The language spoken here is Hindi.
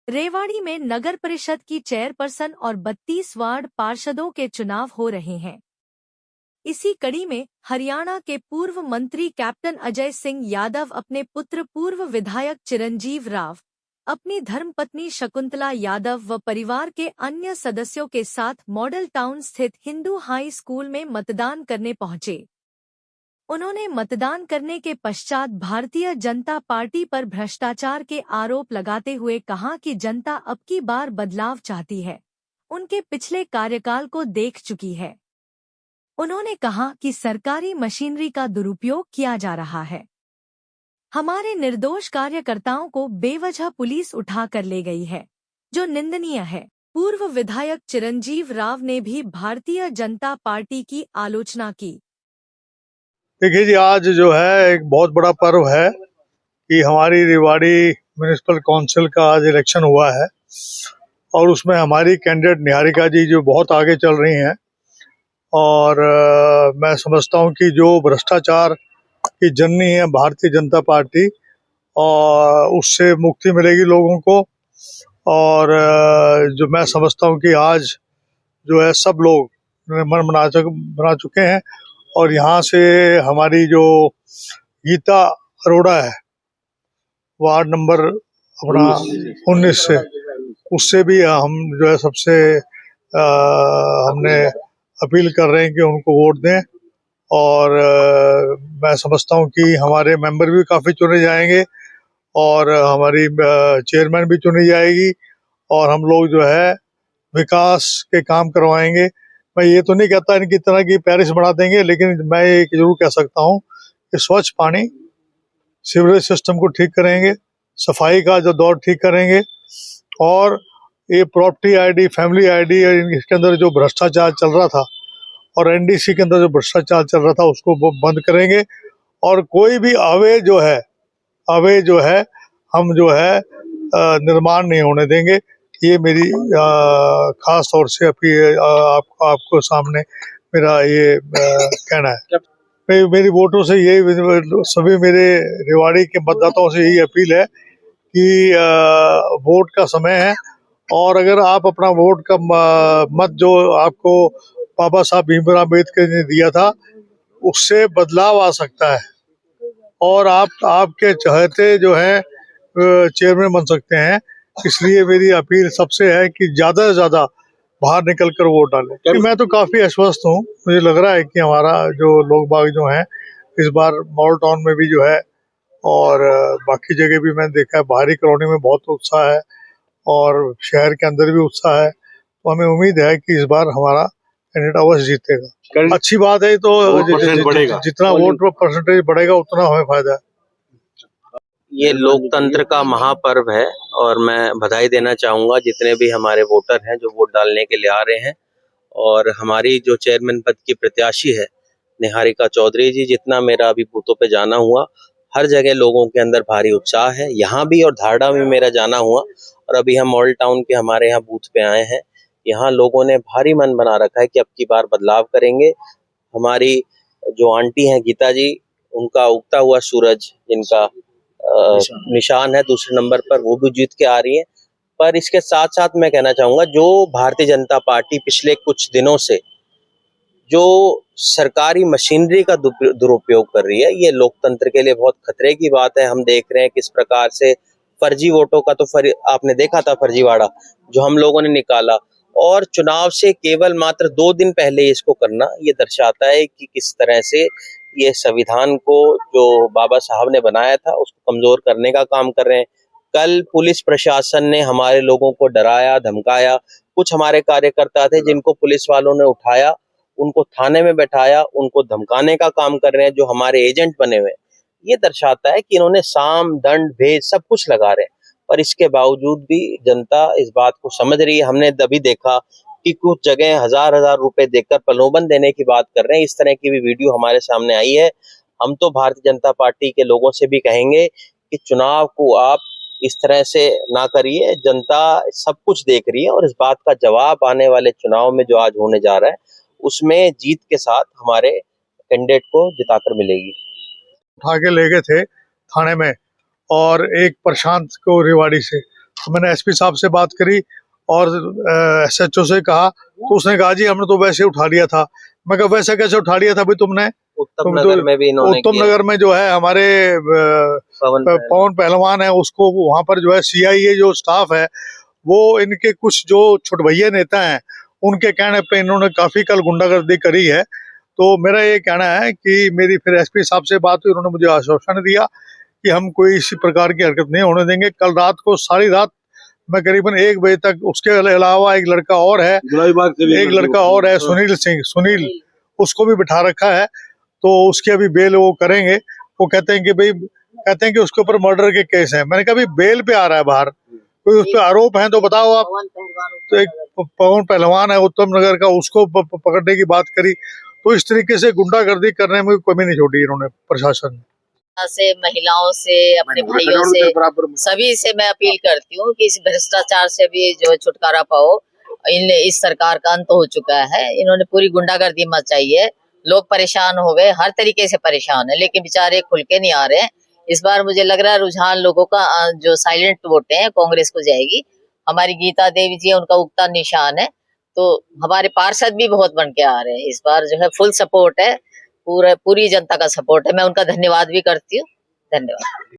रेवाड़ी में नगर परिषद की चेयरपर्सन और 32 वार्ड पार्षदों के चुनाव हो रहे हैं। इसी कड़ी में हरियाणा के पूर्व मंत्री कैप्टन अजय सिंह यादव अपने पुत्र पूर्व विधायक चिरंजीव राव, अपनी धर्मपत्नी शकुंतला यादव व परिवार के अन्य सदस्यों के साथ मॉडल टाउन स्थित हिंदू हाई स्कूल में मतदान करने पहुंचे। उन्होंने मतदान करने के पश्चात भारतीय जनता पार्टी पर भ्रष्टाचार के आरोप लगाते हुए कहा कि जनता अब की बार बदलाव चाहती है, उनके पिछले कार्यकाल को देख चुकी है। उन्होंने कहा कि सरकारी मशीनरी का दुरुपयोग किया जा रहा है। हमारे निर्दोष कार्यकर्ताओं को बेवजह पुलिस उठा कर ले गई है, जो निंदनीय है। पूर्व विधायक चिरंजीव राव ने भी भारतीय जनता पार्टी की आलोचना की। देखिए जी, आज जो है एक बहुत बड़ा पर्व है कि हमारी रेवाड़ी म्युनिसिपल काउंसिल का आज इलेक्शन हुआ है और उसमें हमारी कैंडिडेट निहारिका जी जो बहुत आगे चल रही हैं और मैं समझता हूं कि जो भ्रष्टाचार की जननी है भारतीय जनता पार्टी, और उससे मुक्ति मिलेगी लोगों को। और जो मैं समझता हूं कि आज जो है सब लोग मन बना चुके हैं और यहाँ से हमारी जो गीता अरोड़ा है वार्ड नंबर अपना 19 से, उससे भी हम जो है सबसे हमने अपील कर रहे हैं कि उनको वोट दें। और मैं समझता हूं कि हमारे मेंबर भी काफ़ी चुने जाएंगे और हमारी चेयरमैन भी चुनी जाएगी और हम लोग जो है विकास के काम करवाएंगे। मैं ये तो नहीं कहता इनकी तरह की पेरिस बना देंगे, लेकिन मैं ये जरूर कह सकता हूँ कि स्वच्छ पानी, सीवरेज सिस्टम को ठीक करेंगे, सफाई का जो दौर ठीक करेंगे और ये प्रॉपर्टी आईडी, फैमिली आईडी, इसके अंदर जो भ्रष्टाचार चल रहा था और एनडीसी के अंदर जो भ्रष्टाचार चल रहा था उसको बंद करेंगे। और कोई भी अवैध जो है हम जो है निर्माण नहीं होने देंगे। ये मेरी खास तौर से आपको सामने मेरा ये कहना है। मेरी वोटों से यही, सभी मेरे रेवाड़ी के मतदाताओं से यही अपील है कि वोट का समय है और अगर आप अपना वोट का मत जो आपको बाबा साहब भीमराव अम्बेडकर ने दिया था उससे बदलाव आ सकता है और आपके चहेते जो है चेयरमैन बन सकते हैं। इसलिए मेरी अपील सबसे है कि ज्यादा से ज्यादा बाहर निकल कर वोट डालें। मैं तो काफी आश्वस्त हूँ, मुझे लग रहा है कि हमारा जो लोग बाग जो हैं इस बार मॉडल टाउन में भी जो है और बाकी जगह भी मैंने देखा है बाहरी कॉलोनी में बहुत उत्साह है और शहर के अंदर भी उत्साह है। तो हमें उम्मीद है कि इस बार हमारा कैंडिडेट अवश्य जीतेगा। अच्छी बात है, तो जितना वोट परसेंटेज बढ़ेगा उतना हमें फायदा है। ये लोकतंत्र का महापर्व है और मैं बधाई देना चाहूंगा जितने भी हमारे वोटर हैं जो वोट डालने के लिए आ रहे हैं। और हमारी जो चेयरमैन पद की प्रत्याशी है निहारिका चौधरी जी, जितना मेरा अभी बूथों पे जाना हुआ, हर जगह लोगों के अंदर भारी उत्साह है। यहाँ भी और धारड़ा में मेरा जाना हुआ और अभी हम मॉडल टाउन के हमारे यहाँ बूथ पे आए हैं। यहाँ लोगों ने भारी मन बना रखा है कि अब की बार बदलाव करेंगे। हमारी जो आंटी हैं गीता जी, उनका उगता हुआ सूरज जिनका निशान है दूसरे नंबर पर, वो भी जीत के आ रही है। पर इसके साथ साथ मैं कहना चाहूंगा जो भारतीय जनता पार्टी पिछले कुछ दिनों से जो सरकारी मशीनरी का दुरुपयोग कर रही है, ये लोकतंत्र के लिए बहुत खतरे की बात है। हम देख रहे हैं किस प्रकार से फर्जी वोटों का तो आपने देखा था फर्जीवाड़ा जो हम लोगों ने निकाला, और चुनाव से केवल मात्र 2 दिन पहले इसको करना ये दर्शाता है कि किस तरह से ये संविधान को जो बाबा साहब ने बनाया था उसको कमजोर करने का काम कर रहे हैं। कल पुलिस प्रशासन ने हमारे लोगों को डराया धमकाया, कुछ हमारे कार्यकर्ता थे जिनको पुलिस वालों ने उठाया, उनको थाने में बैठाया, उनको धमकाने का काम कर रहे हैं जो हमारे एजेंट बने हुए हैं। ये दर्शाता है कि इन्होंने साम दंड भेद सब कुछ लगा रहे हैं, पर इसके बावजूद भी जनता इस बात को समझ रही है। हमने तभी देखा कि कुछ जगह हजार रुपए देकर प्रलोभन देने की बात कर रहे हैं। इस तरह की भी वीडियो हमारे सामने आई है। हम तो भारतीय जनता पार्टी के लोगों से भी कहेंगे कि चुनाव को आप इस तरह से ना करिए। जनता सब कुछ देख रही है और इस बात का जवाब आने वाले चुनाव में जो आज होने जा रहा है उसमें जीत के साथ हमारे कैंडिडेट को जिताकर मिलेगी। उठा के ले गए थे थाने में और एक प्रशांत को रेवाड़ी से, मैंने एसपी साहब से बात करी और SHO से कहा, तो उसने कहा जी हमने तो वैसे उठा लिया था। मैं कहा वैसे कैसे उठा लिया था भाई तुमने? उत्तम नगर में भी इन्होंने उत्तम नगर में जो है हमारे पवन पहलवान है, उसको वहां पर जो है CIA जो स्टाफ है वो इनके कुछ जो छुटभैया नेता हैं उनके कहने पे इन्होंने काफी कल गुंडागर्दी करी है। तो मेरा ये कहना है कि मेरी फिर SP साहब से बात हुई, उन्होंने मुझे आश्वासन दिया कि हम कोई इसी प्रकार की हरकत नहीं होने देंगे। कल रात को सारी रात मैं करीबन 1 बजे तक, उसके अलावा एक लड़का और है, सुनील, उसको भी बिठा रखा है। तो उसकी अभी बेल वो करेंगे। वो कहते हैं कि उसके ऊपर मर्डर के केस है। मैंने कहा बेल पे आ रहा है बाहर, कोई उस पर आरोप है तो बताओ आप। तो एक पवन पहलवान है उत्तम नगर का, उसको पकड़ने की बात करी। तो इस तरीके से गुंडागर्दी करने में कमी नहीं छोड़ी इन्होंने प्रशासन से, महिलाओं से, अपने भाइयों से, सभी से मैं अपील करती हूँ कि इस भ्रष्टाचार से भी जो छुटकारा पाओ। इस सरकार का अंत हो चुका है, इन्होंने पूरी गुंडागर्दी मचाई है। लोग परेशान हो गए, हर तरीके से परेशान है, लेकिन बेचारे खुल के नहीं आ रहे हैं। इस बार मुझे लग रहा है रुझान लोगों का जो साइलेंट वोटें हैं कांग्रेस को जाएगी। हमारी गीता देवी जी उनका उगता निशान है, तो हमारे पार्षद भी बहुत बन के आ रहे हैं। इस बार जो है फुल सपोर्ट है, पूरी जनता का सपोर्ट है। मैं उनका धन्यवाद भी करती हूँ। धन्यवाद।